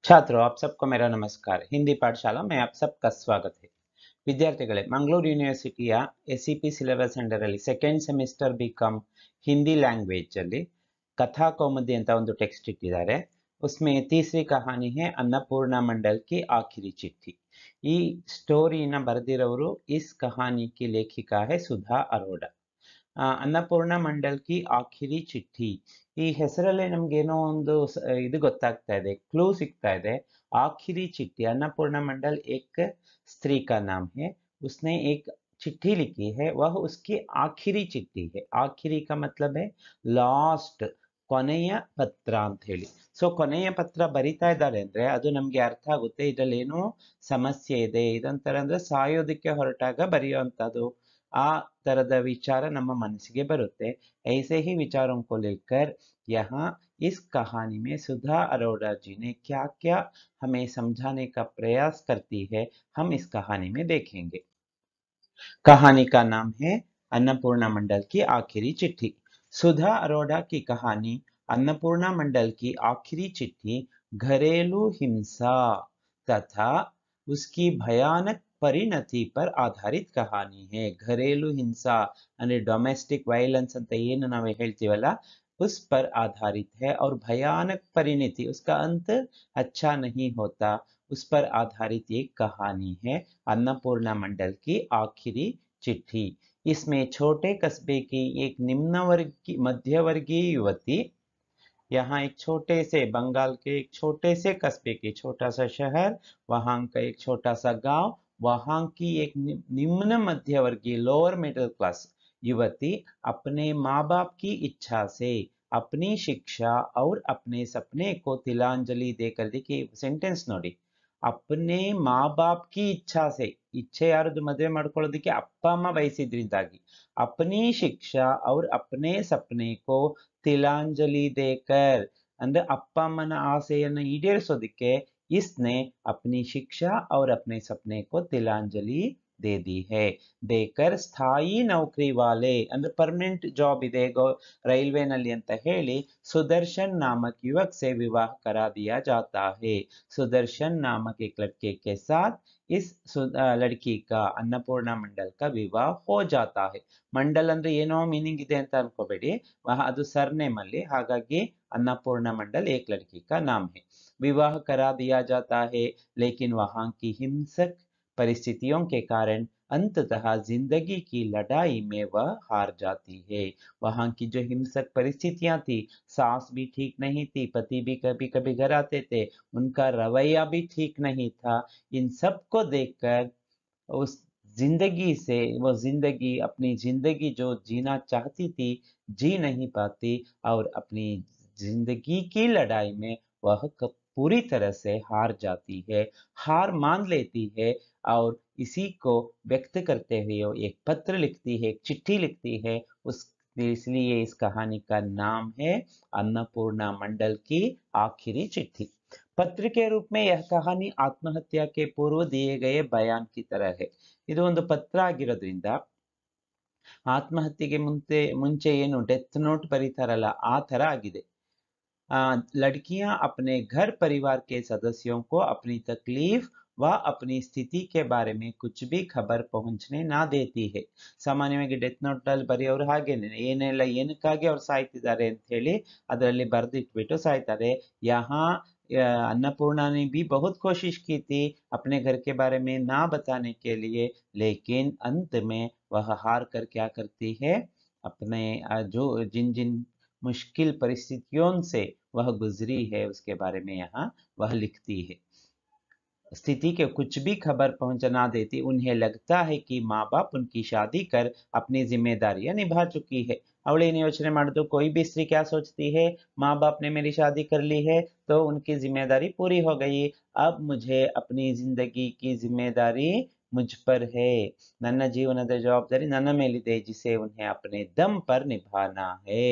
छात्रों, आप सबको मेरा नमस्कार। हिंदी पाठशाला में आप सबका स्वागत है। ವಿದ್ಯಾರ್ಥಿಗಳೇ, ಮಂಗಳೂರು ಯೂನಿವರ್ಸಿಟಿಯ ಎಸ್ಸಿಪಿ ಸಿಲೆಬಸ್ ಅಂಡರಲ್ಲಿ second semester BCom Hindi language ಅಲ್ಲಿ ಕಥಾ ಕೌಮುದಿ ಅಂತ ಒಂದು ಟೆಕ್ಸ್ಟ್ ಇಟ್ಟಿದ್ದಾರೆ. उसमें तीसरी कहानी है अन्नपूर्णा मंडल की आखिरी चिट्ठी. ಈ ಸ್ಟೋರಿನ ಬರೆದಿರೋರು इस कहानी की लेखिका है सुधा अरोड़ा. ಅನ್ನಪೂರ್ಣ ಮಂಡಲ್ ಕಿ ಆಖಿರಿ ಚಿಟ್ಠಿ. ಈ ಹೆಸರಲ್ಲೇ ನಮ್ಗೇನೋ ಒಂದು ಇದು ಗೊತ್ತಾಗ್ತಾ ಇದೆ, ಕ್ಲೂ ಸಿಗ್ತಾ ಇದೆ. आखिरी चिट्ठी, अन्नपूर्णा मंडल एक स्त्री का नाम है. उसने एक चिट्ठी लिखी है, वह उसकी आखिरी चिट्ठी है. आखिरी का मतलब है ಲಾಸ್ಟ್, ಕೊನೆಯ ಪತ್ರ ಅಂತ ಹೇಳಿ. ಸೊ ಕೊನೆಯ ಪತ್ರ ಬರಿತಾ ಇದ್ದಾರೆ ಅಂದ್ರೆ ಅದು ನಮ್ಗೆ ಅರ್ಥ ಆಗುತ್ತೆ, ಇದ್ರಲ್ಲಿ ಏನೋ ಸಮಸ್ಯೆ ಇದೆ. ಇದೊಂಥರ ಅಂದ್ರೆ ಸಾಯೋದಕ್ಕೆ ಹೊರಟಾಗ ಬರೆಯುವಂಥದ್ದು, ಆ ತರದ ವಿಚಾರ ನಮ್ಮ ಮನಸ್ಸಿಗೆ ಬರುತ್ತೆ. ऐसे ही विचारों को लेकर यहाँ इस कहानी में सुधा अरोड़ा जी ने क्या क्या हमें समझाने का प्रयास करती है, हम इस कहानी में देखेंगे. कहानी का नाम है अन्नपूर्णा मंडल की आखिरी चिट्ठी. सुधा अरोड़ा की कहानी अन्नपूर्णा मंडल की आखिरी चिट्ठी घरेलू हिंसा तथा उसकी भयानक ಪರಿಣತಿ पर आधारित कहानी है. घरेलू हिंसा ಅಂದ್ರೆ ಡೊಮೆಸ್ಟಿಕ್ ವೈಲೆನ್ಸ್ ಅಂತ ಏನು ನಾವು ಹೇಳ್ತೀವಲ್ಲ, उस पर आधारित है. और भयानक परिणति, उसका अंत अच्छा नहीं होता, उस पर आधारित एक कहानी है अन्नपूर्णा मंडल की आखिरी चिट्ठी. इसमें छोटे कस्बे की एक निम्न वर्ग की मध्यवर्गीय युवती, यहाँ एक छोटे से बंगाल के एक छोटे से कस्बे की, छोटा सा शहर, वहां का एक छोटा सा गांव, वहां की एक निम्न मध्यवर्गीय लोअर मिडिल क्लास युवती अपने माँ बाप की इच्छा से अपनी शिक्षा और अपने सपने को तिलांजलि देकर, देखिए सेंटेंस नोडी, अपने माँ बाप की इच्छा से, इच्छೆ ಯಾರದು ಮದುವೆ ಮಾಡ್ಕೊಳ್ಳೋದಕ್ಕೆ ಅಪ್ಪ ಅಮ್ಮ ಬಯಸಿದ್ರಿಂದಾಗಿ, अपनी शिक्षा और अपने सपने को तिलांजलि देकर ಅಂದ್ರೆ ಅಪ್ಪ ಅಮ್ಮನ ಆಸೆಯನ್ನು ಈಡೇರಿಸೋದಕ್ಕೆ इसने अपनी शिक्षा और अपने सपने को तिलांजलि दे दी है. देकर स्थायी नौकरी वाले ಅಂದ್ರೆ परमानेंट जॉब ಇದೆ ರೈಲ್ವೆ ನಲ್ಲಿ ಅಂತ ಹೇಳಿ सुदर्शन नामक युवक से विवाह करा दिया जाता है. सुदर्शन नामक एक लड़के के साथ इस लड़की का, अन्नपूर्णा मंडल का विवाह हो जाता है. ಮಂಡಲ್ ಅಂದ್ರೆ ಏನೋ ಮೀನಿಂಗ್ ಇದೆ ಅಂತ ಅನ್ಕೋಬೇಡಿ, ಅದು ಸರ್ನೇಮ್ ಅಲ್ಲಿ, ಹಾಗಾಗಿ अन्नपूर्णा मंडल एक लड़की का नाम है. विवाह करा दिया जाता है, लेकिन वहां की हिंसक परिस्थितियों के कारण अंततः जिंदगी की लड़ाई में वह हार जाती है. वहां की जो हिंसक परिस्थितियां थी, सास भी ठीक नहीं थी, पति भी कभी कभी घर आते थे, उनका रवैया भी ठीक नहीं था. इन सब को देखकर उस जिंदगी से, वो जिंदगी, अपनी जिंदगी जो जीना चाहती थी, जी नहीं पाती, और अपनी जिंदगी की लड़ाई में वह पूरी तरह से हार जाती है, हार मान लेती है. और इसी को व्यक्त करते हुए वो एक पत्र लिखती है, एक चिट्ठी लिखती है. उस इसलिए इस कहानी का नाम है अन्नपूर्णा मंडल की आखिरी चिट्ठी. पत्र के रूप में यह कहानी आत्महत्या के पूर्व दिए गए बयान की तरह है. ಇದು ಒಂದು ಪತ್ರ ಆಗಿರೋದ್ರಿಂದ ಆತ್ಮಹತ್ಯೆಗೆ ಮುಂಚೆ ಏನು ಡೆತ್ ನೋಟ್ ಬರೀತಾರಲ್ಲ, ಆ ತರ ಆಗಿದೆ. लड़कियां अपने घर परिवार के सदस्यों को अपनी तकलीफ व अपनी स्थिति के बारे में कुछ भी खबर पहुंचने ना देती है. ಸಾಮಾನ್ಯವಾಗಿ ಡೆತ್ ನೋಟ್ ಅಲ್ಲಿ ಬರೆಯೋರು ಹಾಗೇನೆ, ಏನೆಲ್ಲ ಏನಕ್ಕಾಗಿ ಅವ್ರು ಸಾಯ್ತಿದ್ದಾರೆ ಅಂತ ಹೇಳಿ ಅದರಲ್ಲಿ ಬರೆದಿಟ್ಬಿಟ್ಟು ಸಾಯ್ತಾರೆ. यहाँ अन्नपूर्णा ने भी बहुत कोशिश की थी अपने घर के बारे में ना बताने के लिए, लेकिन अंत में वह हार कर क्या करती है, अपने जो जिन जिन मुश्किल परिस्थितियों से वह गुजरी है उसके बारे में यहाँ वह लिखती है. स्थिति के कुछ भी खबर पहुंचना देती, उन्हें लगता है कि माँ बाप उनकी शादी कर अपनी जिम्मेदारियां निभा चुकी है. ಅವಳೇನು ಯೋಚನೆ ಮಾಡಿದ್ರು, कोई भी स्त्री क्या सोचती है, माँ बाप ने मेरी शादी कर ली है तो उनकी जिम्मेदारी पूरी हो गई, अब मुझे अपनी जिंदगी की जिम्मेदारी मुझ पर है, ನನ್ನ ಜೀವನದ ಜವಾಬ್ದಾರಿ ನನ್ನ ಮೇಲಿದೆ, जिसे उन्हें अपने दम पर निभाना है.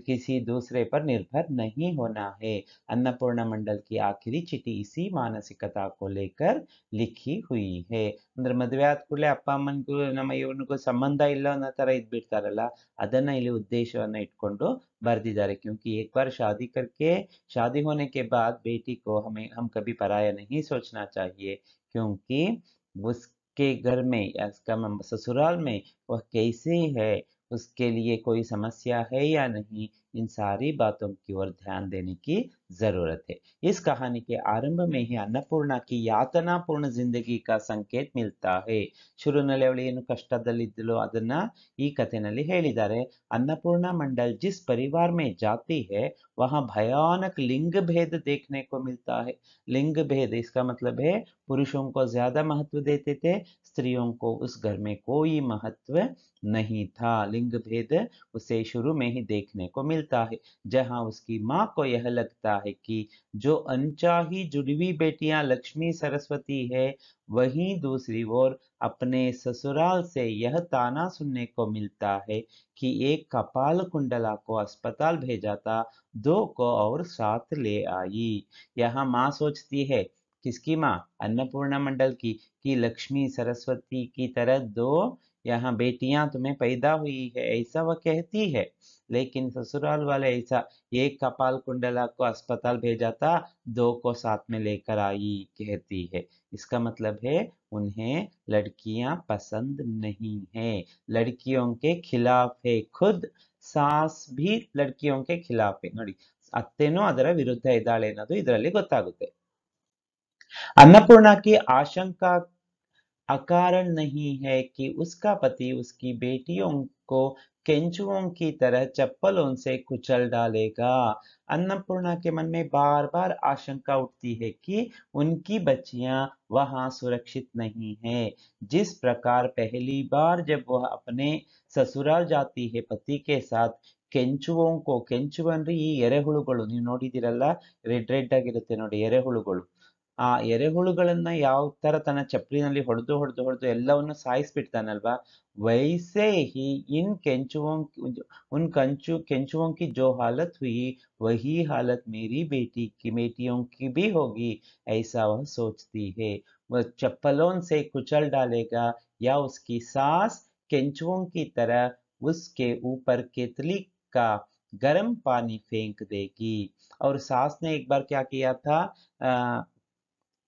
किसी दूसरे पर निर्भर नहीं होना है। अन्नपूर्णा मंडल की आखिरी चिट्ठी इसी मानसिकता को लेकर लिखी हुई है। ಅಂದ್ರೆ ಮದುವೆ ಆದ ಕೂಡಲೇ ಅಪ್ಪ ಅಮ್ಮನಿಗೂ ನಮ್ಮ ಇವನಿಗೂ ಸಂಬಂಧ ಇಲ್ಲ ಅನ್ನೋ ತರ ಇದ್ಬಿಡ್ತಾರಲ್ಲ, ಅದನ್ನ ಇಲ್ಲಿ ಉದ್ದೇಶವನ್ನ ಇಟ್ಕೊಂಡು बर्दिದ್ದಾರೆ। क्योंकि एक बार शादी करके शादी होने के बाद बेटी को हम कभी पराया नहीं सोचना चाहिए, क्योंकि उसके घर में या उसका ससुराल में वह कैसे है, उसके लिए कोई समस्या है या नहीं, इन सारी बातों की ओर ध्यान देने की जरूरत है। इस कहानी के आरंभ में ही अन्नपूर्णा की यातनापूर्ण जिंदगी का संकेत मिलता है। ಶುರುನಲ್ಲಿ ಅವಳು ಏನು ಕಷ್ಟದಲ್ಲಿದ್ದಳು ಅದನ್ನ ಈ ಕಥೆನಲ್ಲಿ ಹೇಳಿದ್ದಾರೆ। अन्नपूर्णा मंडल जिस परिवार में जाती है वहां भयानक लिंग भेद देखने को मिलता है। लिंग भेद इसका मतलब है पुरुषों को ज्यादा महत्व देते थे, स्त्रियों को उस घर में कोई महत्व नहीं था। लिंग भेद उसे शुरू में ही देखने को मिलता है, जहां उसकी माँ को यह लगता है कि जो अनचाही जुड़वी बेटियां लक्ष्मी सरस्वती है, वहीं दूसरी ओर अपने ससुराल से यह ताना सुनने को मिलता है कि एक कपाल कुंडला को अस्पताल भेजा था, दो को और साथ ले आई। यहाँ माँ सोचती है, किसकी माँ? अन्नपूर्णा मंडल की, कि लक्ष्मी सरस्वती की तरह दो यहाँ बेटियां तुम्हें पैदा हुई है, ऐसा वह कहती है। लेकिन ससुराल वाले ऐसा, एक कपाल कुंडला को अस्पताल भेजा था, दो को साथ में लेकर आई कहती है। इसका मतलब है उन्हें लड़कियां पसंद नहीं है, लड़कियों के खिलाफ है। खुद सास भी लड़कियों के खिलाफ है ನೋಡಿ, ಅತ್ತೆನೂ ಅದರ ವಿರುದ್ಧ ಇದ್ದಾಳೆ ಅನ್ನೋದು ಇದರಲ್ಲಿ ಗೊತ್ತಾಗುತ್ತೆ। अन्नपूर्णा की आशंका अकारण नहीं है कि उसका पति उसकी बेटियों को केंचुओं की तरह चप्पलों से कुचल डालेगा। अन्नपूर्णा के मन में बार बार आशंका उठती है कि उनकी बच्चियां वहां सुरक्षित नहीं है। जिस प्रकार पहली बार जब वह अपने ससुराल जाती है पति के साथ, ಕೆಂಚುವೋಂ ಕೋ, ಕೆಂಚು ಅಂದ್ರೆ ಈ ಎರೆಹುಳುಗಳು, ನೀವು ನೋಡಿದಿರಲ್ಲ, ರೆಡ್ ರೆಡ್ ಆಗಿರುತ್ತೆ ನೋಡಿ ಎರೆಹುಳುಗಳು, ಆ ಎರೆಹುಳುಗಳನ್ನ ಯಾವ ತರ ತನ್ನ ಚಪ್ಪಲಿನಲ್ಲಿ ಹೊಡೆದು ಹೊಡೆದು ಹೊಡೆದು ಎಲ್ಲವನ್ನು ಸಾಯಿಸ್ಬಿಡ್ತಾನಲ್ವಾ, वैसे ही इन केंचुओं उन केंचुओं की जो हालत हुई, वही हालत मेरी बेटियों की भी होगी, ऐसा वह सोचती है। वह चप्पलों से कुचल डालेगा या उसकी सास केंचुओं की तरह उसके ऊपर केतली का गर्म पानी फेंक देगी। और सास ने एक बार क्या किया था,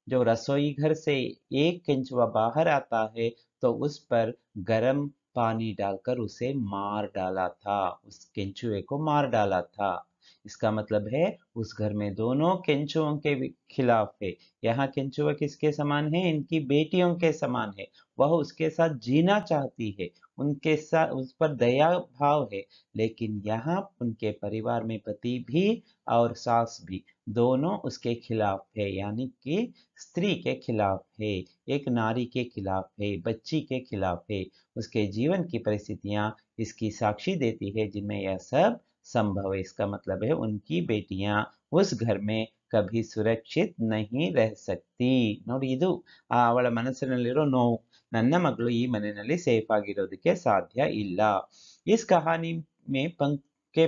जो रसोई घर से एक केंचुआ बाहर आता है तो उस पर गर्म पानी डालकर उसे मार डाला था, उस केंचुए को मार डाला था। इसका मतलब है उस घर में दोनों केंचुओं के खिलाफ है। यहाँ केंचुआ किसके समान है? इनकी बेटियों के समान है। वह उसके साथ जीना चाहती है, उनके साथ उस पर दया भाव है, लेकिन यहाँ उनके परिवार में पति भी और सास भी दोनों उसके खिलाफ है, यानी कि स्त्री के खिलाफ है, एक नारी के खिलाफ है, बच्ची के खिलाफ है। उसके जीवन की परिस्थितियां इसकी साक्षी देती है जिनमें यह सब संभव है। इसका मतलब है उनकी बेटियां उस घर में कभी सुरक्षित नहीं रह सकती। ನೋಡಿ, ಇದು ಅವಳ ಮನಸ್ಸಿನಲ್ಲಿರೋ ನೋವು, ನನ್ನ ಮಗಳು ಈ ಮನೆಯಲ್ಲಿ ಸೇಫ್ ಆಗಿರೋದಕ್ಕೆ ಸಾಧ್ಯ ಇಲ್ಲ। इस कहानी में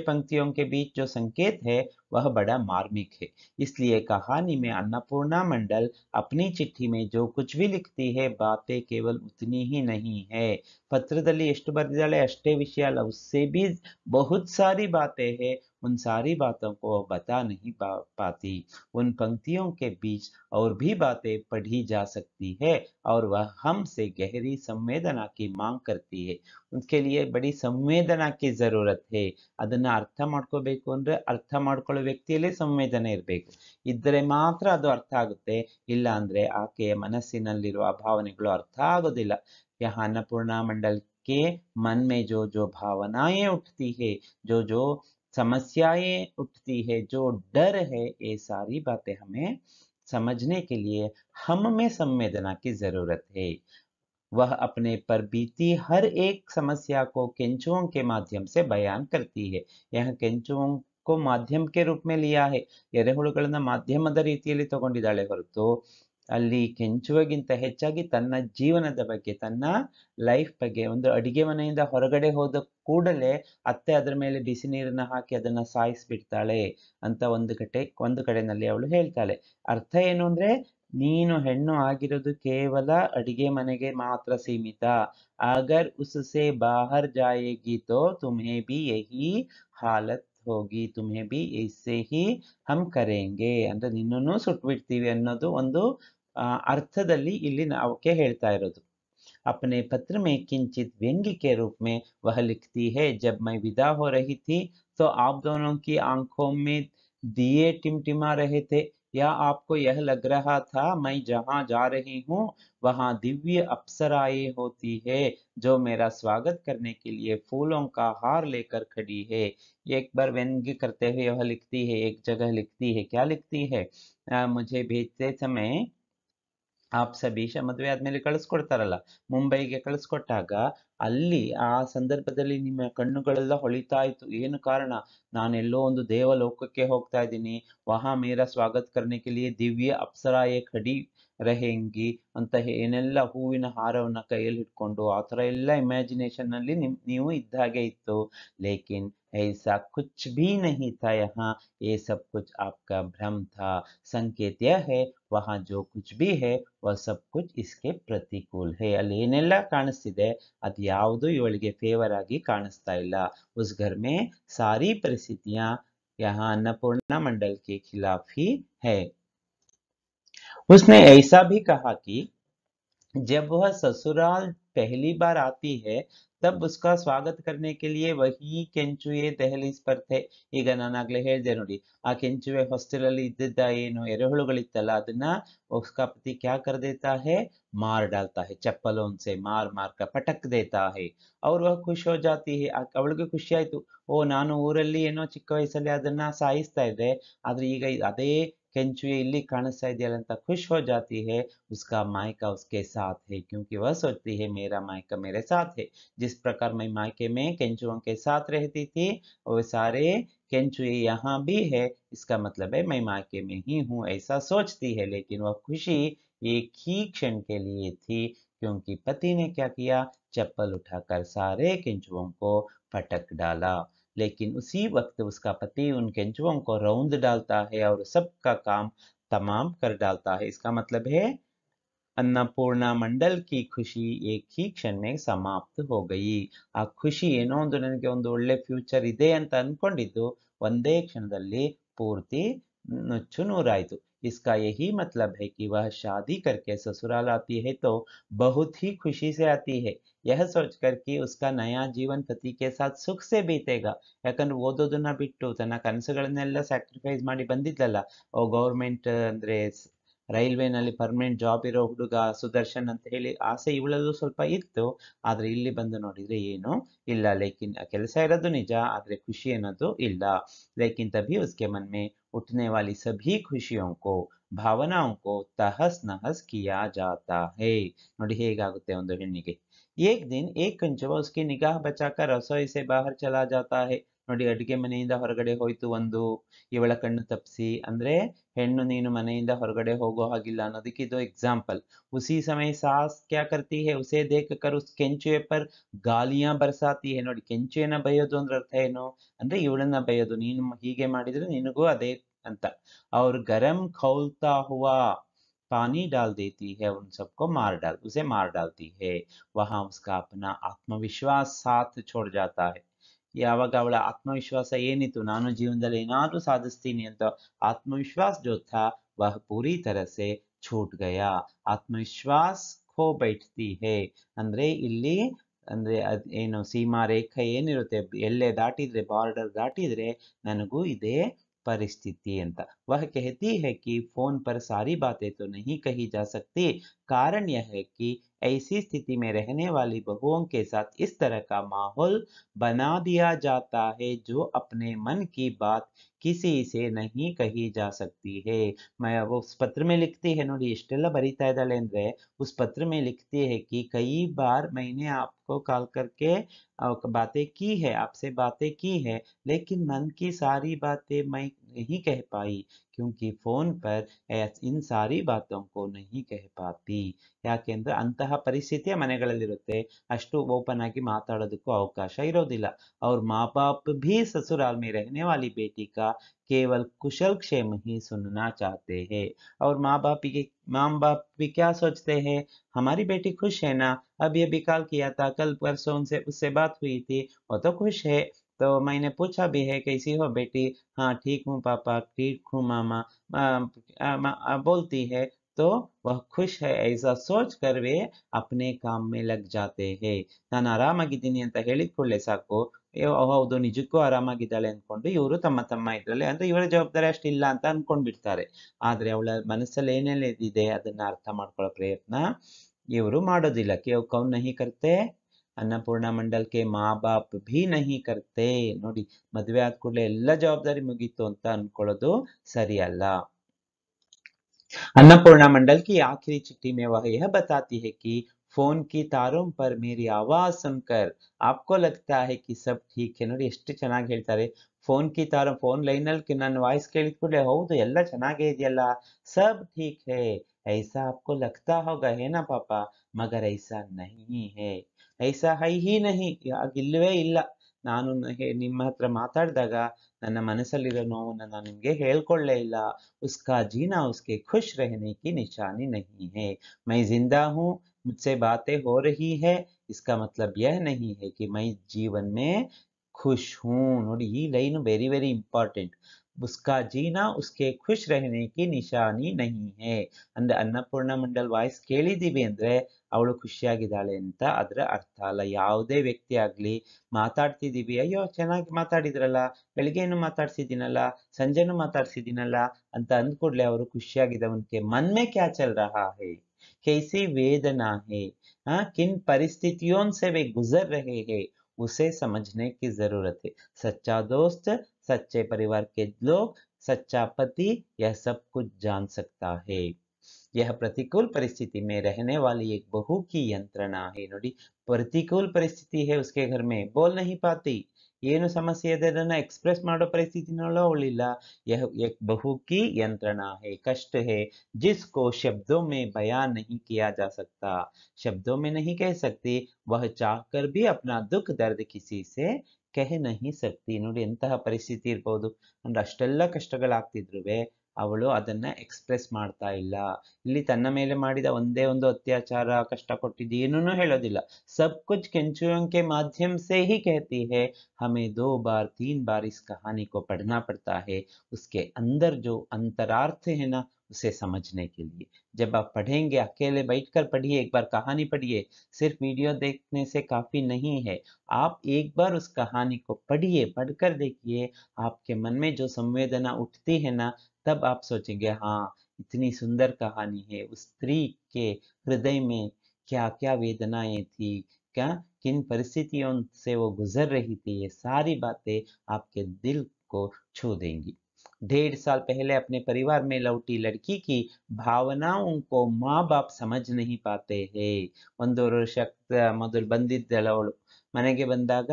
पंक्तियों के बीच जो संकेत है वह बड़ा मार्मिक है। इसलिए कहानी में अन्नपूर्णा मंडल अपनी चिट्ठी में जो कुछ भी लिखती है, बातें केवल उतनी ही नहीं है। ಪತ್ರದಲ್ಲಿ ಎಷ್ಟು ಬರೆದಿದ್ದಾಳೆ ಅಷ್ಟೇ ವಿಷಯ ಅಲ್ಲ, उससे भी बहुत सारी बातें हैं, उन सारी बातों को वह बता नहीं पाती। उन पंक्तियों के बीच और भी बातें पढ़ी जा सकती है और वह हमसे गहरी संवेदना की मांग करती है। उसके लिए बड़ी संवेदना की जरूरत है। ಅದನ್ನ ಅರ್ಥ ಮಾಡ್ಕೋಬೇಕು ಅಂದ್ರೆ ಅರ್ಥ ಮಾಡ್ಕೊಳ್ಳೋ ವ್ಯಕ್ತಿಯಲ್ಲೇ ಸಂವೇದನೆ ಇರಬೇಕು, ಇದ್ದರೆ ಮಾತ್ರ ಅದು ಅರ್ಥ ಆಗುತ್ತೆ, ಇಲ್ಲ ಅಂದ್ರೆ ಆಕೆಯ ಮನಸ್ಸಿನಲ್ಲಿರುವ ಭಾವನೆಗಳು ಅರ್ಥ ಆಗೋದಿಲ್ಲ। यहाँ अन्नपूर्णा मंडल के मन में जो जो भावनाएं उठती है, जो जो समस्याएं उठती है, जो डर है, ये सारी बातें हमें समझने के लिए हम में संवेदना की जरूरत है। वह अपने पर बीती हर एक समस्या को केंचुओं के माध्यम से बयान करती है। यह केंचुओं को माध्यम के रूप में लिया है, ಎರೆಹುಳುಗಳನ್ನ ಮಾಧ್ಯಮದ ರೀತಿಯಲ್ಲಿ ತಗೊಂಡಿದ್ದಾಳೆ ಹೊರತು ಅಲ್ಲಿ ಕೆಂಚುವಗಿಂತ ಹೆಚ್ಚಾಗಿ ತನ್ನ ಜೀವನದ ಬಗ್ಗೆ, ತನ್ನ ಲೈಫ್ ಬಗ್ಗೆ, ಒಂದು ಅಡಿಗೆ ಮನೆಯಿಂದ ಹೊರಗಡೆ ಹೋದ ಕೂಡಲೇ ಅತ್ತೆ ಅದ್ರ ಮೇಲೆ ಬಿಸಿ ನೀರನ್ನ ಹಾಕಿ ಅದನ್ನ ಸಾಯಿಸ್ಬಿಡ್ತಾಳೆ ಅಂತ ಒಂದು ಕಡೆನಲ್ಲಿ ಅವಳು ಹೇಳ್ತಾಳೆ. ಅರ್ಥ ಏನು ಅಂದ್ರೆ, ನೀನು ಹೆಣ್ಣು ಆಗಿರೋದು ಕೇವಲ ಅಡಿಗೆ ಮನೆಗೆ ಮಾತ್ರ ಸೀಮಿತ. ಅಗರ್ ಉಸ್ಸೆ ಬಾಹರ್ ಜಾಯೇಗಿ ತೋ ತುಮ್ಹೆ ಭಿ ಯಹಿ ಹಾಲತ್ ಹೋಗಿ, ತುಮ್ಹೆ ಭಿ ಇಸ್ಸೆ ಹಿ ಹಮ್ ಕರೆಂಗೆ. ಅಂದ್ರೆ ನಿನ್ನನ್ನು ಸುಟ್ಬಿಡ್ತೀವಿ ಅನ್ನೋದು ಒಂದು ಅರ್ಥದಲ್ಲಿ ಇಲ್ಲಿ ಅವಕ್ಕೆ ಹೇಳ್ತಾ ಇರೋದು. अपने पत्र में किंचित व्यंग्य के रूप में वह लिखती है, जब मैं विदा हो रही थी तो आप दोनों की आंखों में दिए टिमटिमा रहे थे, या आपको यह लग रहा था मैं जहां जा रही हूं वहां दिव्य अप्सराएं होती है जो मेरा स्वागत करने के लिए फूलों का हार लेकर खड़ी है। एक बार व्यंग्य करते हुए वह लिखती है, एक जगह लिखती है, क्या लिखती है, मुझे भेजते समय आप ಸಬೀಷ ಮದುವೆ ಆದ್ಮೇಲೆ ಕಳಿಸ್ಕೊಡ್ತಾರಲ್ಲ, ಮುಂಬೈಗೆ ಕಳಿಸ್ಕೊಟ್ಟಾಗ ಅಲ್ಲಿ ಆ ಸಂದರ್ಭದಲ್ಲಿ ನಿಮ್ಮ ಕಣ್ಣುಗಳೆಲ್ಲ ಹೊಳಿತಾ ಇತ್ತು. ಏನು ಕಾರಣ? ನಾನೆಲ್ಲೋ ಒಂದು ದೇವಲೋಕಕ್ಕೆ ಹೋಗ್ತಾ ಇದ್ದೀನಿ. ವಹಾ ಮೇರಾ ಸ್ವಾಗತ್ ಕರ್ನೆ ಕೆ ಲಿಯೆ ದಿವ್ಯ ಅಪ್ಸರಾಯೇ ಖಡಿ रहेंगी ಅಂತ ಏನೆಲ್ಲ ಹೂವಿನ ಹಾರವನ್ನ ಕೈಯಲ್ಲಿ ಹಿಡ್ಕೊಂಡು ಆ ಥರ ಎಲ್ಲ ಇಮ್ಯಾಜಿನೇಷನ್ ನಲ್ಲಿ ನೀವು ಇದ್ದ ಹಾಗೆ ಇತ್ತು. ಲೇಕಿನ್ ऐसा कुछ भी नहीं था यहाँ, ये सब कुछ आपका भ्रम था। संकेत यह है वहाँ जो कुछ भी है वह सब कुछ इसके प्रतिकूल है। ಅಲ್ಲಿ ಏನೆಲ್ಲ ಕಾಣಿಸ್ತಿದೆ ಅದು ಯಾವುದು ಇವಳಿಗೆ ಫೇವರ್ ಆಗಿ ಕಾಣಿಸ್ತಾ ಇಲ್ಲ. उस घर में सारी परिस्थितियां यहाँ अन्नपूर्णा मंडल के खिलाफ ही है। उसने ऐसा भी कहा कि जब वह ससुराल पहली बार आती है तब उसका स्वागत करने के लिए वही ಕೆಂಚುವೆ ದೆಹಲೀಸ್ पर थे. ಈಗ ನಾನು ಆಗ್ಲೇ ಹೇಳ್ದೆ ನೋಡಿ, ಆ ಕೆಂಚುವೆ ಹಾಸ್ಟೆಲಲ್ಲಿ ಇದ್ದಿದ್ದ ಏನು ಎರೆಹುಳುಗಳಿತ್ತಲ್ಲ ಅದನ್ನ उसका पति क्या कर देता है, मार डालता है, चप्पलों से मार मार कर पटक देता है और वह खुश हो जाती है. ಅವಳಿಗೆ ಖುಷಿ ಆಯ್ತು, ಓ ನಾನು ಊರಲ್ಲಿ ಏನೋ ಚಿಕ್ಕ ವಯಸ್ಸಲ್ಲಿ ಅದನ್ನ ಸಾಯಿಸ್ತಾ ಇದ್ದೆ, ಆದ್ರೆ ಈಗ ಅದೇ ಕೆಂಚುವೆ ಇಲ್ಲಿ ಕಾಣಿಸ್ತಾ ಇದೆಯಲ್ಲ ಅಂತ ಖುಷ್ हो जाती है. उसका मायका उसके साथ है क्योंकि वह सोचती है मेरा मायका मेरे साथ है. जिस प्रकार मैं मायके में केंचुओं के साथ रहती थी वो सारे केंचुए यहाँ भी है, इसका मतलब है मैं मायके में ही हूँ, ऐसा सोचती है. लेकिन वह खुशी एक ही क्षण के लिए थी क्योंकि पति ने क्या किया, चप्पल उठाकर सारे केंचुओं को पटक डाला. लेकिन उसी वक्त उसका पति उन केंचुओं को रौंद डालता है और सबका काम तमाम कर डालता है. इसका मतलब है ಅನ್ನಪೂರ್ಣ ಮಂಡಲ್ ಕಿ ಖುಷಿ ಏಕ್ ಹಿ ಕ್ಷಣ में ಸಮಾಪ್ತ हो गई. ಆ ಖುಷಿ ಏನೋ ಒಂದು ನನಗೆ ಒಂದು ಒಳ್ಳೆ ಫ್ಯೂಚರ್ ಇದೆ ಅಂತ ಅನ್ಕೊಂಡಿದ್ದು ಒಂದೇ ಕ್ಷಣದಲ್ಲಿ ಪೂರ್ತಿ ನುಚ್ಚು ನೂರಾಯಿತು. इसका यही मतलब है कि वह शादी करके ससुराल आती है तो बहुत ही खुशी से आती है, यह सोचकर कि उसका नया जीवन पति के साथ सुख से बीतेगा. ಯಾಕಂದ್ರೆ ಓದೋದನ್ನ ಬಿಟ್ಟು ತನ್ನ ಕನಸುಗಳನ್ನೆಲ್ಲ ಸ್ಯಾಕ್ರಿಫೈಸ್ ಮಾಡಿ ಬಂದಿದ್ಲಲ್ಲ, ಗೌರ್ಮೆಂಟ್ ಅಂದ್ರೆ ರೈಲ್ವೆನಲ್ಲಿ ಪರ್ಮನೆಂಟ್ ಜಾಬ್ ಇರೋ ಹುಡುಗ ಸುದರ್ಶನ್ ಅಂತ ಹೇಳಿ ಆಸೆ ಇವಳಲ್ಲೂ ಸ್ವಲ್ಪ ಇತ್ತು. ಆದ್ರೆ ಇಲ್ಲಿ ಬಂದು ನೋಡಿದ್ರೆ ಏನು ಇಲ್ಲ. ಲೇಕಿನ್ ಕೆಲಸ ಇರೋದು ನಿಜ, ಆದ್ರೆ ಖುಷಿ ಅನ್ನೋದು ಇಲ್ಲ. ಲೇಕಿನ್ ತಭಿ ಉಸ್ಕೆ ಮನ್ ಮೇ उठने वाली सभी खुशियों को भावनाओं को तहस नहस किया जाता है. ನೋಡಿ ಹೇಗಾಗುತ್ತೆ ಒಂದು ಹೆಣ್ಣಿಗೆ. एक दिन एक कंचुआ उसकी निगाह बचाकर रसोई से बाहर चला जाता है. ನೋಡಿ ಅಡಿಗೆ ಮನೆಯಿಂದ ಹೊರಗಡೆ ಹೋಯ್ತು ಒಂದು, ಇವಳ ಕಣ್ಣು ತಪ್ಪಿಸಿ. ಅಂದ್ರೆ ಹೆಣ್ಣು ನೀನು ಮನೆಯಿಂದ ಹೊರಗಡೆ ಹೋಗೋ ಹಾಗಿಲ್ಲ ಅನ್ನೋದಕ್ಕೆ ಇದು एग्जाम्पल. उसी समय सास क्या करती है, उसे देखकर उस ಕೆಂಚುವೆ पर गालियां बरसाती है. ನೋಡಿ ಕೆಂಚುವೆನ ಬೈಯೋದು ಅಂದ್ರೆ ಅರ್ಥ ಏನು ಅಂದ್ರೆ ಇವಳನ್ನ ಬೈಯೋದು, ನೀನು ಹೀಗೆ ಮಾಡಿದ್ರೆ ನಿನಗೂ ಅದೇ ಅಂತ. और गरम खौलता हुआ पानी डाल देती है, उन सबको उसे मार डालती है. वहां उसका अपना आत्मविश्वास साथ छोड़ जाता है. ಯಾವಾಗ ಅವಳ ಆತ್ಮವಿಶ್ವಾಸ ಏನಿತ್ತು, ನಾನು ಜೀವನದಲ್ಲಿ ಏನಾದ್ರೂ ಸಾಧಿಸ್ತೀನಿ ಅಂತ ಆತ್ಮವಿಶ್ವಾಸ जो था वह पूरी तरह से छूट गया. ಆತ್ಮವಿಶ್ವಾಸ ಖೋ बैठती है ಅಂದ್ರೆ ಇಲ್ಲಿ ಅಂದ್ರೆ ಏನು ಸೀಮಾ ರೇಖೆ ಏನಿರುತ್ತೆ, ಎಲ್ಲೆ ದಾಟಿದ್ರೆ ಬಾರ್ಡರ್ ದಾಟಿದ್ರೆ ನನಗೂ ಇದೇ परिस्थिति ಅಂತ. वह कहती है कि फोन पर सारी बातें तो नहीं कही जा सकती, कारण यह है कि ऐसी स्थिति में रहने वाली बहुओं के साथ इस तरह का माहौल बना दिया जाता है जो अपने मन की बात किसी से नहीं कही जा सकती है. मैं वो उस पत्र में लिखती है, ನೋಡಿ ಎಷ್ಟೆಲ್ಲ ಬರೀತಾ ಇದ್ದಾಳೆ ಅಂದ್ರೆ, उस पत्र में लिखती है कि कई बार मैंने आपको कॉल करके बातें की है, आपसे बातें की है, लेकिन मन की सारी बातें मैं नहीं कह पाई क्योंकि फोन पर इन सारी बातों को नहीं कह पाती. ಯಾಕೆಂದ್ರೆ ಅಂತಹ ಪರಿಸ್ಥಿತಿಯ ಮನೆಗಳಲ್ಲಿರುತ್ತೆ, ಅಷ್ಟು ಓಪನ್ ಆಗಿ ಮಾತಾಡೋದಕ್ಕೂ ಅವಕಾಶ ಇರೋದಿಲ್ಲ. और माँ बाप भी ससुराल में रहने वाली बेटी का केवल कुशल क्षेम ही सुनना चाहते हैं. और माँ बाप भी क्या सोचते हैं, हमारी बेटी खुश है ना, अभी अभी कॉल किया था, कल परसों उनसे उससे बात हुई थी, वो तो खुश है. तो मैंने पूछा भी है कैसी हो बेटी, हाँ ठीक हूँ पापा, ठीक हूँ मामा, बोलती है. तो वह खुश है ऐसा सोच कर वे अपने काम में लग जाते हैं. ನಾನು ಆರಾಮಾಗಿದ್ದೀನಿ ಅಂತ ಹೇಳಿದ ಕೂಡಲೇ ಸಾಕು, ಹೌದು ನಿಜಕ್ಕೂ ಆರಾಮಾಗಿದ್ದಾಳೆ ಅನ್ಕೊಂಡು ಇವರು ತಮ್ಮ ತಮ್ಮ ಇದ್ರಲ್ಲಿ ಅಂದ್ರೆ ಇವರ ಜವಾಬ್ದಾರಿ ಅಷ್ಟಿಲ್ಲ ಅಂತ ಅನ್ಕೊಂಡ್ ಬಿಡ್ತಾರೆ. ಆದ್ರೆ ಅವಳ ಮನಸ್ಸಲ್ಲಿ ಏನೆಲ್ಲ ಇದೆ ಅದನ್ನ ಅರ್ಥ ಮಾಡ್ಕೊಳ್ಳೋ ಪ್ರಯತ್ನ ಇವರು ಮಾಡೋದಿಲ್ಲ. ಕೌನ್ ನಹಿ ಕರ್ತೆ, ಅನ್ನಪೂರ್ಣ ಮಂಡಲ್ ಕೆ ಮಾ ಬಾಪ್ ಭಿ ನಹಿ ಕರ್ತೆ. ನೋಡಿ, ಮದ್ವೆ ಆದ ಕೂಡಲೇ ಎಲ್ಲ ಜವಾಬ್ದಾರಿ ಮುಗೀತು ಅಂತ ಅನ್ಕೊಳ್ಳೋದು ಸರಿ ಅಲ್ಲ. अन्नपूर्णा मंडल की आखिरी चिट्ठी में वह यह बताती है कि फोन की तारों पर मेरी आवाज सुनकर आपको लगता है कि सब ठीक है. ನೋಡಿ ಎಷ್ಟು ಚೆನ್ನಾಗಿ ಹೇಳ್ತಾರೆ. ಫೋನ್ ಕಿ ತಾರ, ಫೋನ್ ಲೈನಲ್ಲಿ ನನ್ನ ವಾಯ್ಸ್ ಕೇಳಿದ ಕೂಡಲೇ ಹೌದು ಎಲ್ಲ ಚೆನ್ನಾಗೇ ಇದೆಯಲ್ಲ, सब ठीक है ऐसा आपको लगता होगा है ना पापा, मगर ऐसा नहीं है, ऐसा है ही नहीं. ಇಲ್ಲವೇ ಇಲ್ಲ. ನಾನು ನಿಮ್ಮ ಹತ್ರ ಮಾತಾಡಿದಾಗ ನನ್ನ ಮನಸ್ಸಲ್ಲಿರೋ ನೋವನ್ನು ನಾನು ನಿಮಗೆ ಹೇಳ್ಕೊಳ್ಳೇ ಇಲ್ಲ. उसका जीना उसके खुश रहने की निशानी नहीं है. मैं जिंदा हूँ, मुझसे बातें हो रही है, इसका मतलब यह नहीं है कि मैं जीवन में खुश हूँ. ನೋಡಿ, ಈ ಲೈನ್ ವೆರಿ ವೆರಿ ಇಂಪಾರ್ಟೆಂಟ್. उसका जीना उसके खुश रहने की निशानी नहीं है. ಅಂದ್ರೆ ಅನ್ನಪೂರ್ಣ ಮಂಡಲ್ ವಾಯ್ಸ್ ಕೇಳಿದೀವಿ ಅಂದ್ರೆ ಅವಳು ಖುಷಿಯಾಗಿದ್ದಾಳೆ ಅಂತ ಅದರ ಅರ್ಥ ಅಲ್ಲ. ಯಾವುದೇ ವ್ಯಕ್ತಿ ಆಗ್ಲಿ ಮಾತಾಡ್ತಿದೀವಿ, ಅಯ್ಯೋ ಚೆನ್ನಾಗಿ ಮಾತಾಡಿದ್ರಲ್ಲ, ಬೆಳಿಗ್ಗೆನು ಮಾತಾಡ್ಸಿದ್ದೀನಲ್ಲ, ಸಂಜೆನೂ ಮಾತಾಡ್ಸಿದ್ದೀನಲ್ಲ ಅಂತ ಅಂದ್ಕೂಡ್ಲೆ ಅವರು ಖುಷಿಯಾಗಿದೆ. उनके मन में क्या चल रहा है, कैसी वेदना है, किन परिस्थितियों से वे गुजर रहे हैं, उसे समझने की जरूरत है. सच्चा दोस्त, सच्चे परिवार के लोग, सच्चा पति यह सब कुछ जान सकता है. यह प्रतिकूल परिस्थिति में रहने वाली एक बहू की यंत्रणा है. ನೋಡಿ, ಪ್ರತಿಕೂಲ ಪರಿಸ್ಥಿತಿ है उसके घर में, बोल नहीं पाती, ಏನು ಸಮಸ್ಯೆ ಇದೆ ಅದನ್ನ ಎಕ್ಸ್ಪ್ರೆಸ್ ಮಾಡೋ ಪರಿಸ್ಥಿತಿನಲ್ಲೂ ಅವಳಿಲ್ಲ. यह एक बहू की यंत्रणा है, कष्ट है जिसको शब्दों में बयान नहीं किया जा सकता. शब्दों में नहीं कह सकती, वह चाहकर भी अपना दुख दर्द किसी से कह नहीं सकती. ನೋಡಿ, ಎಂತಹ ಪರಿಸ್ಥಿತಿ ಇರ್ಬೋದು ಅಂದ್ರೆ ಅಷ್ಟೆಲ್ಲ ಕಷ್ಟಗಳಾಗ್ತಿದ್ರುವೆ ಅವಳು ಅದನ್ನ ಎಕ್ಸ್ಪ್ರೆಸ್ ಮಾಡ್ತಾ ಇಲ್ಲ. ಇಲ್ಲಿ ತನ್ನ ಮೇಲೆ ಮಾಡಿದ ಒಂದೇ ಒಂದು ಅತ್ಯಾಚಾರ, ಕಷ್ಟ ಕೊಟ್ಟಿದ್ದು ಏನೂ ಹೇಳೋದಿಲ್ಲ. सब कुछ केंचुओं के माध्यम से ही कहती है. हमें 2 बार 3 बार इस कहानी को पढ़ना पड़ता है, उसके अंदर जो अंतरार्थ है ना उसे समझने के लिए. जब आप पढ़ेंगे, अकेले बैठकर पढ़िए, एक बार कहानी पढ़िए, सिर्फ वीडियो देखने से काफी नहीं है. आप एक बार उस कहानी को पढ़िए, पढ़कर देखिए, आपके मन में जो संवेदना उठती है ना, तब आप सोचेंगे हाँ इतनी सुंदर कहानी है, उस स्त्री के हृदय में क्या क्या वेदनाएं थी, क्या किन परिस्थितियों से वो गुजर रही थी, ये सारी बातें आपके दिल को छू देंगी. 1.5 साल पहले अपने परिवार में लौटी लड़की की भावनाओं को माँ बाप समझ नहीं पाते हैं. 1 ವರ್ಷ ಮೊದಲು ಬಂದಿದ್ದಳು ಅವಳು, ಮನೆಗೆ ಬಂದಾಗ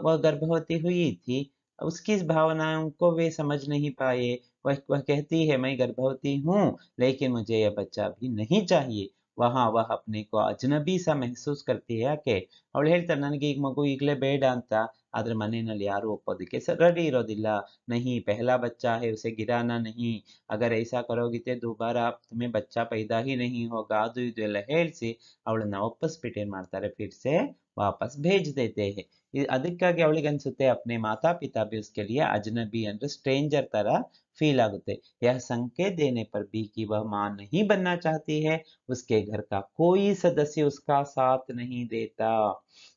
वह गर्भवती हुई थी. उसकी भावनाओं को वे समझ नहीं पाए. वह कहती है मैं गर्भवती हूँ लेकिन मुझे यह बच्चा भी नहीं चाहिए. वहाँ वह अपने को अजनबी सा महसूस करती है. ಯಾಕೆ ಅವಳು ಹೇಳ್ತಾರೆ ನನಗೆ ಈಗ ಮಗು ಈಗಲೇ ಬೇಡ ಅಂತ, ಆದ್ರೆ ಮನೆಯಲ್ಲಿ ಯಾರು ಒಪ್ಪೋದಕ್ಕೆ ರೆಡಿ ಇರೋದಿಲ್ಲ. नहीं पहला बच्चा है उसे गिराना नहीं, अगर ऐसा करोगी तो दोबारा तुम्हें बच्चा पैदा ही नहीं होगा, ಅದು ಇದು ಎಲ್ಲ ಹೇಳಿಸಿ ಅವಳನ್ನ ಒಪ್ಪಿಸ್ಬಿಟ್ಟು ಏನ್ ಮಾಡ್ತಾರೆ, फिर से वापस भेज देते हैं. ಅದಕ್ಕಾಗಿ ಅವಳಿಗೆ ಅನ್ಸುತ್ತೆ अपने माता पिता भी उसके लिए अजनबी ಅಂದ್ರೆ ಸ್ಟ್ರೇಂಜರ್ ತರ फील आगुते. यह संकेत देने पर भी कि वह मां नहीं बनना चाहती है, उसके घर का कोई सदस्य उसका साथ नहीं देता.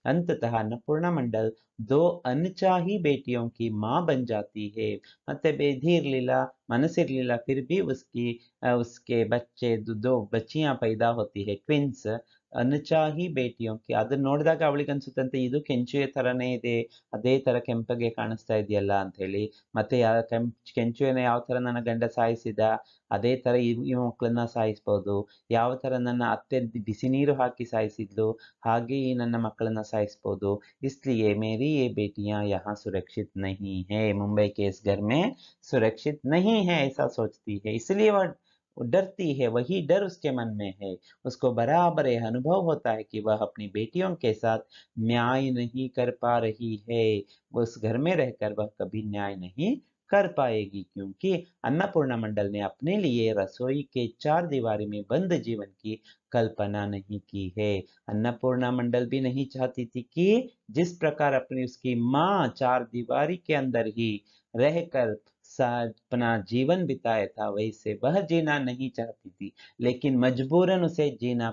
अंततः अन्नपूर्णा मंडल 2 अनचाही बेटियों की मां बन जाती है. ಮತ್ತೆ ಬೇಧಿರ್ಲಿಲ್ಲ, ಮನಸ್ಸಿರ್ಲಿಲ್ಲ, फिर भी उसके बच्चे 2 बच्चियां पैदा होती है, ट्विंस. ಅನಚಾಹಿ ಬೇಟಿಯೊಂಕೆ ಅದನ್ನ ನೋಡಿದಾಗ ಅವಳಿಗೆ ಅನ್ಸುತ್ತಂತೆ ಇದು ಕೆಂಚುಯ ತರನೇ ಇದೆ, ಅದೇ ತರ ಕೆಂಪಗೆ ಕಾಣಿಸ್ತಾ ಇದೆಯಲ್ಲ ಅಂತ ಹೇಳಿ. ಮತ್ತೆ ಕೆಂಚುಯನ್ನ ಯಾವ ತರ ನನ್ನ ಗಂಡ ಸಾಯಿಸಿದ ಅದೇ ತರ ಈ ಮಕ್ಕಳನ್ನ ಸಾಯಿಸ್ಬೋದು, ಯಾವ ತರ ನನ್ನ ಅತ್ತೆ ಬಿಸಿ ನೀರು ಹಾಕಿ ಸಾಯಿಸಿದ್ಲು ಹಾಗೆ ಈ ನನ್ನ ಮಕ್ಕಳನ್ನ ಸಾಯಿಸ್ಬೋದು. इसलिए मेरी ये बेटियां यहाँ सुरक्षित नहीं है, मुंबई के इस घर में सुरक्षित नहीं है, ऐसा सोचती है। इसलिए वह डरती है, वही डर उसके मन में है। उसको बराबर यह अनुभव होता है कि वह अपनी बेटियों के साथ न्याय नहीं कर पा रही है, उस घर में रहकर वह कभी न्याय नहीं कर पाएगी, क्योंकि अन्नपूर्णा मंडल ने अपने लिए रसोई के चार दीवारी में बंद जीवन की कल्पना नहीं की है। अन्नपूर्णा मंडल भी नहीं चाहती थी कि जिस प्रकार अपनी उसकी माँ चार दीवारी के अंदर ही रहकर अपना जीवन बिताया था वैसे वह जीना नहीं चाहती थी, लेकिन मजबूरन उसे जीना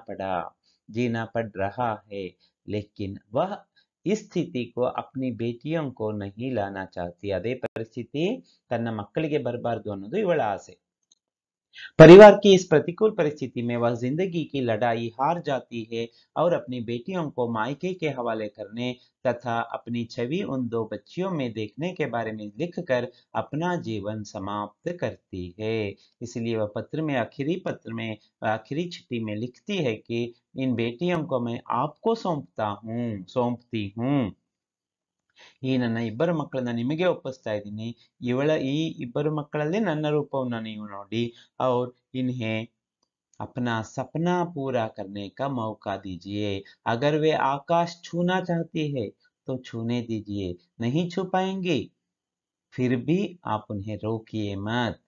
पड़ रहा है। लेकिन वह इस स्थिति को अपनी बेटियों को नहीं लाना चाहती, ಅದೇ ಪರಿಸ್ಥಿತಿ ತನ್ನ ಮಕ್ಕಳಿಗೆ ಬರಬಾರದು ಅನ್ನೋದು ಇವಳ ಆಸೆ। परिवार की इस प्रतिकूल परिस्थिति में वह जिंदगी की लड़ाई हार जाती है और अपनी बेटियों को मायके के हवाले करने तथा अपनी छवि उन दो बच्चियों में देखने के बारे में लिखकर अपना जीवन समाप्त करती है। इसलिए वह आखिरी चिट्ठी में लिखती है कि इन बेटियों को मैं आपको सौंपती हूँ, ಈ ನನ್ನ ಇಬ್ಬರು ಮಕ್ಕಳನ್ನ ನಿಮಗೆ ಒಪ್ಪಿಸ್ತಾ ಇದ್ದೀನಿ, ಈ ಇಬ್ಬರು ಮಕ್ಕಳಲ್ಲಿ ನನ್ನ ರೂಪವನ್ನ ನೀವು ನೋಡಿ, और इन्हें अपना सपना पूरा करने का मौका दीजिए। अगर वे आकाश छूना चाहती है तो छूने दीजिए, नहीं छू पाएंगी फिर भी आप उन्हें रोकिए मत।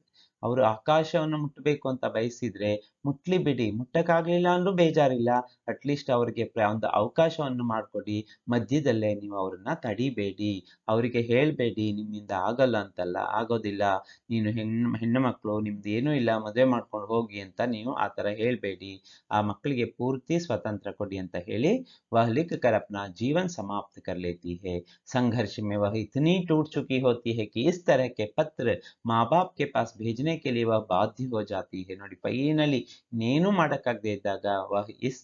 ಅವರು ಆಕಾಶವನ್ನು ಮುಟ್ಟಬೇಕು ಅಂತ ಬಯಸಿದ್ರೆ ಮುಟ್ಲಿ ಬಿಡಿ, ಮುಟ್ಟಕ್ಕಾಗ್ಲಿಲ್ಲ ಅಂದ್ರೂ ಬೇಜಾರಿಲ್ಲ, ಅಟ್ಲೀಸ್ಟ್ ಅವ್ರಿಗೆ ಒಂದು ಅವಕಾಶವನ್ನು ಮಾಡಿಕೊಡಿ, ಮಧ್ಯದಲ್ಲೇ ನೀವು ಅವ್ರನ್ನ ತಡಿಬೇಡಿ, ಅವರಿಗೆ ಹೇಳ್ಬೇಡಿ ನಿಮ್ಮಿಂದ ಆಗಲ್ಲ ಅಂತಲ್ಲ, ಆಗೋದಿಲ್ಲ, ನೀನು ಹೆಣ್ಣು ಮಕ್ಕಳು, ನಿಮ್ದು ಏನೂ ಇಲ್ಲ, ಮದುವೆ ಮಾಡ್ಕೊಂಡು ಹೋಗಿ ಅಂತ ನೀವು ಆ ಥರ ಹೇಳ್ಬೇಡಿ, ಆ ಮಕ್ಕಳಿಗೆ ಪೂರ್ತಿ ಸ್ವತಂತ್ರ ಕೊಡಿ ಅಂತ ಹೇಳಿ वह लिख कर अपना जीवन समाप्त कर लेती है। संघर्ष में वह इतनी टूट चुकी होती है कि इस तरह के पत्र माँ बाप के पास भेजने के लिए वह बाध्य हो जाती है। ನೋಡಿ ಫೈನಲಿ ನೇನು ಮಾಡಕ್ಕಾಗದೇ ಇದ್ದಾಗ वह इस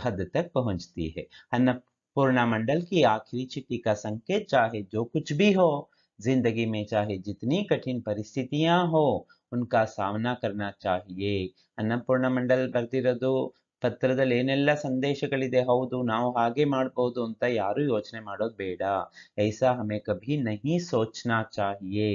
हद तक पहुंचती है। अन्नपूर्णा मंडल की आखिरी चिट्ठी का संकेत चाहे जो कुछ भी हो, जिंदगी में चाहे जितनी कठिन परिस्थितियां हो उनका सामना करना चाहिए। अन्नपूर्णा मंडल ಬರ್ದಿರೋದು ಪತ್ರದಲ್ಲಿ ಏನೆಲ್ಲ ಸಂದೇಶಗಳಿದೆ, ಹೌದು ನಾವು ಹಾಗೆ ಮಾಡಬಹುದು ಅಂತ ಯಾರು ಯೋಚನೆ ಮಾಡೋದು ಬೇಡ। ऐसा हमें कभी नहीं सोचना चाहिए,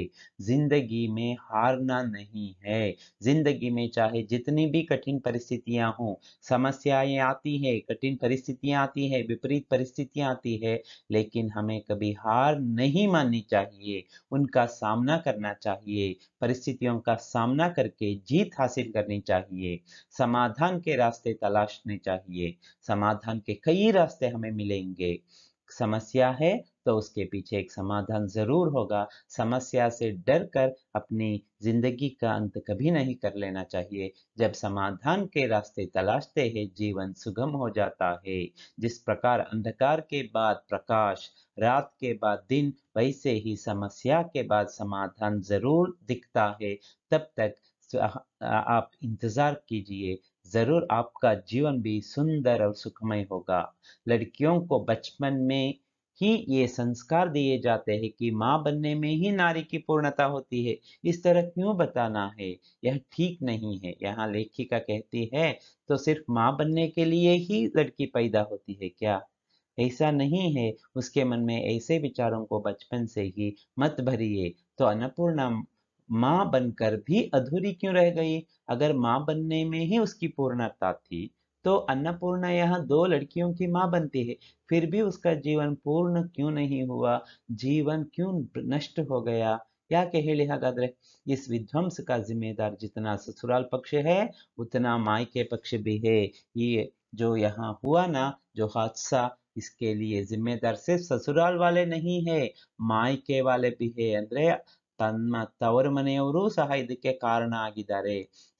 जिंदगी में हारना नहीं है, जिंदगी में चाहे जितनी भी कठिन परिस्थितियां हों, समस्याएं आती है, कठिन परिस्थितियां आती है, विपरीत परिस्थितियां आती है, लेकिन हमें कभी हार नहीं माननी चाहिए, उनका सामना करना चाहिए, परिस्थितियों का सामना करके जीत हासिल करनी चाहिए, समाधान के रास्ते तलाशने चाहिए। समाधान के कई रास्ते हमें मिलेंगे, समस्या है तो उसके पीछे एक समाधान जरूर होगा। समस्या से डर कर अपनी जिंदगी का अंत कभी नहीं कर लेना चाहिए। जब समाधान के रास्ते तलाशते हैं जीवन सुगम हो जाता है। जिस प्रकार अंधकार के बाद प्रकाश, रात के बाद दिन, वैसे ही समस्या के बाद समाधान जरूर दिखता है। तब तक आप इंतजार कीजिए, जरूर आपका जीवन भी सुंदर और सुखमय होगा। लड़कियों को बचपन में ही ये संस्कार दिए जाते हैं कि माँ बनने में ही नारी की पूर्णता होती है, इस तरह क्यों बताना है, यह ठीक नहीं है। यहाँ लेखिका कहती है तो सिर्फ माँ बनने के लिए ही लड़की पैदा होती है क्या? ऐसा नहीं है, उसके मन में ऐसे विचारों को बचपन से ही मत भरिए। तो अन्नपूर्णा माँ बनकर भी अधूरी क्यों रह गई? अगर माँ बनने में ही उसकी पूर्णता थी तो अन्नपूर्णा यहाँ दो लड़कियों की माँ बनती है, फिर भी उसका जीवन पूर्ण क्यों नहीं हुआ, जीवन क्यों नष्ट हो गया? ಯಾಕೆ ಹೇಳಿ ಹಾಗಾದ್ರೆ? इस विध्वंस का जिम्मेदार जितना ससुराल पक्ष है उतना मायके पक्ष भी है। ये जो यहाँ हुआ ना जो हादसा, इसके लिए जिम्मेदार सिर्फ ससुराल वाले नहीं है, मायके वाले भी है, ಅಂದ್ರೆ ತನ್ನ ತವರು ಮನೆಯವರು ಸಹ ಇದಕ್ಕೆ ಕಾರಣ ಆಗಿದ್ದಾರೆ।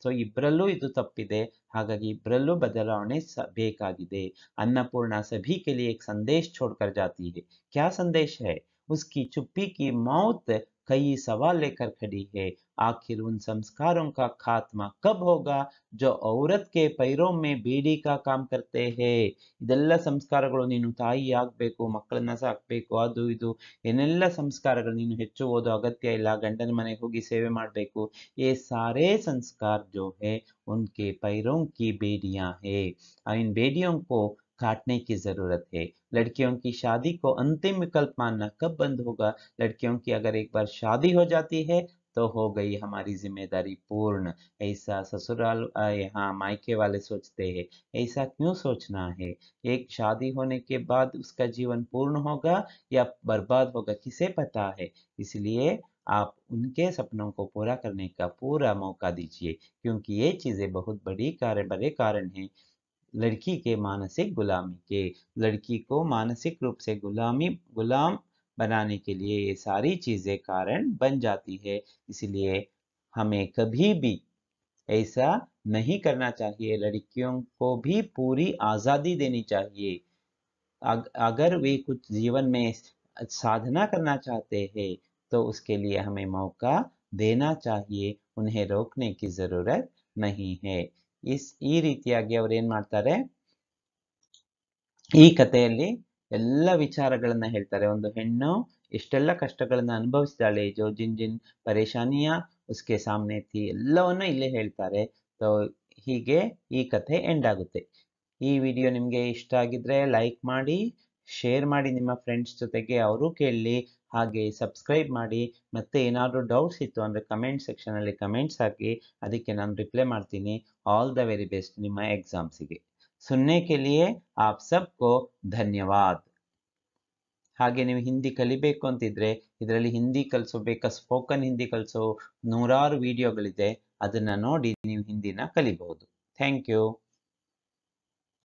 ಸೊ ಇಬ್ಬರಲ್ಲೂ ಇದು ತಪ್ಪಿದೆ, ಹಾಗಾಗಿ ಇಬ್ಬರಲ್ಲೂ ಬದಲಾವಣೆ ಬೇಕಾಗಿದೆ। अन्नपूर्णा सभी के लिए एक संदेश छोड़कर जाती है। क्या संदेश है? उसकी चुप्पी की मौत कई सवाल लेकर खड़ी है। आखिर उन संस्कारों का खात्मा कब होगा जो औरत के पैरों में बीड़ी का काम करते हैं? ಇದೆಲ್ಲ ಸಂಸ್ಕಾರಗಳು ನೀನು ತಾಯಿ ಆಗ್ಬೇಕು, ಮಕ್ಕಳನ್ನ ಸಾಕ್ಬೇಕು, ಅದು ಇದು ಏನೆಲ್ಲ ಸಂಸ್ಕಾರಗಳು ನೀನು ಹೆಚ್ಚು ಓದೋ ಅಗತ್ಯ ಇಲ್ಲ, ಗಂಡನ ಮನೆಗೆ ಹೋಗಿ ಸೇವೆ ಮಾಡಬೇಕು. ये सारे संस्कार जो है उनके पैरों की बेड़ियां है। इन बेड़ियों को काटने की जरूरत है। लड़कियों की शादी को अंतिम विकल्प मानना कब बंद होगा? लड़कियों की अगर एक बार शादी हो जाती है तो हो गई हमारी जिम्मेदारी पूर्ण। ऐसा ससुराल यहाँ मायके वाले सोचते हैं। ऐसा क्यों सोचना है? एक शादी होने के बाद उसका जीवन पूर्ण होगा या बर्बाद होगा, किसे पता है? इसलिए आप उनके सपनों को पूरा करने का पूरा मौका दीजिए, क्योंकि ये चीजें बहुत बड़े कारण हैं लड़की के मानसिक गुलामी के। लड़की को मानसिक रूप से गुलाम बनाने के लिए ये सारी चीजें कारण बन जाती है। इसलिए हमें कभी भी ऐसा नहीं करना चाहिए। लड़कियों को भी पूरी आजादी देनी चाहिए। अगर वे कुछ जीवन में साधना करना चाहते हैं तो उसके लिए हमें मौका देना चाहिए, उन्हें रोकने की जरूरत नहीं है। ಈ ರೀತಿಯಾಗಿ ಅವ್ರು ಏನ್ ಮಾಡ್ತಾರೆ, ಈ ಕಥೆಯಲ್ಲಿ ಎಲ್ಲ ವಿಚಾರಗಳನ್ನ ಹೇಳ್ತಾರೆ. ಒಂದು ಹೆಣ್ಣು ಎಷ್ಟೆಲ್ಲ ಕಷ್ಟಗಳನ್ನ ಅನುಭವಿಸಿದಾಳೆ, ಜೋ ಜಿನ್ ಜಿನ್ ಪರೇಶಾನಿಯಾ ಉಸ್ಕೆ ಸಾಮ್ನೆ ಥಿ, ಎಲ್ಲವನ್ನ ಇಲ್ಲೇ ಹೇಳ್ತಾರೆ. ಸೊ ಹೀಗೆ ಈ ಕಥೆ ಎಂಡ್ ಆಗುತ್ತೆ. ಈ ವಿಡಿಯೋ ನಿಮಗೆ ಇಷ್ಟ ಆಗಿದ್ರೆ ಲೈಕ್ ಮಾಡಿ, ಶೇರ್ ಮಾಡಿ ನಿಮ್ಮ ಫ್ರೆಂಡ್ಸ್ ಜೊತೆಗೆ, ಅವರು ಕೇಳಲಿ. ಹಾಗೆ ಸಬ್ಸ್ಕ್ರೈಬ್ ಮಾಡಿ. ಮತ್ತೆ ಏನಾದರೂ ಡೌಟ್ಸ್ ಇತ್ತು ಅಂದರೆ ಕಮೆಂಟ್ ಸೆಕ್ಷನಲ್ಲಿ ಕಮೆಂಟ್ಸ್ ಹಾಕಿ, ಅದಕ್ಕೆ ನಾನು ರಿಪ್ಲೈ ಮಾಡ್ತೀನಿ. ಆಲ್ ದ ವೆರಿ ಬೆಸ್ಟ್ ನಿಮ್ಮ ಎಕ್ಸಾಮ್ಸಿಗೆ. ಸುನ್ನೆ ಕೆ ಲಿಯೆ ಆಪ್ ಸಬ್ಕೋ ಧನ್ಯವಾದ. ಹಾಗೆ ನೀವು ಹಿಂದಿ ಕಲಿಬೇಕು ಅಂತಿದ್ರೆ ಇದರಲ್ಲಿ ಹಿಂದಿ ಕಲಿಸೋಬೇಕಾ, ಸ್ಪೋಕನ್ ಹಿಂದಿ ಕಲಿಸೋ ನೂರಾರು ವಿಡಿಯೋಗಳಿದೆ, ಅದನ್ನ ನೋಡಿ ನೀವು ಹಿಂದಿನ ಕಲಿಬಹುದು. Thank you.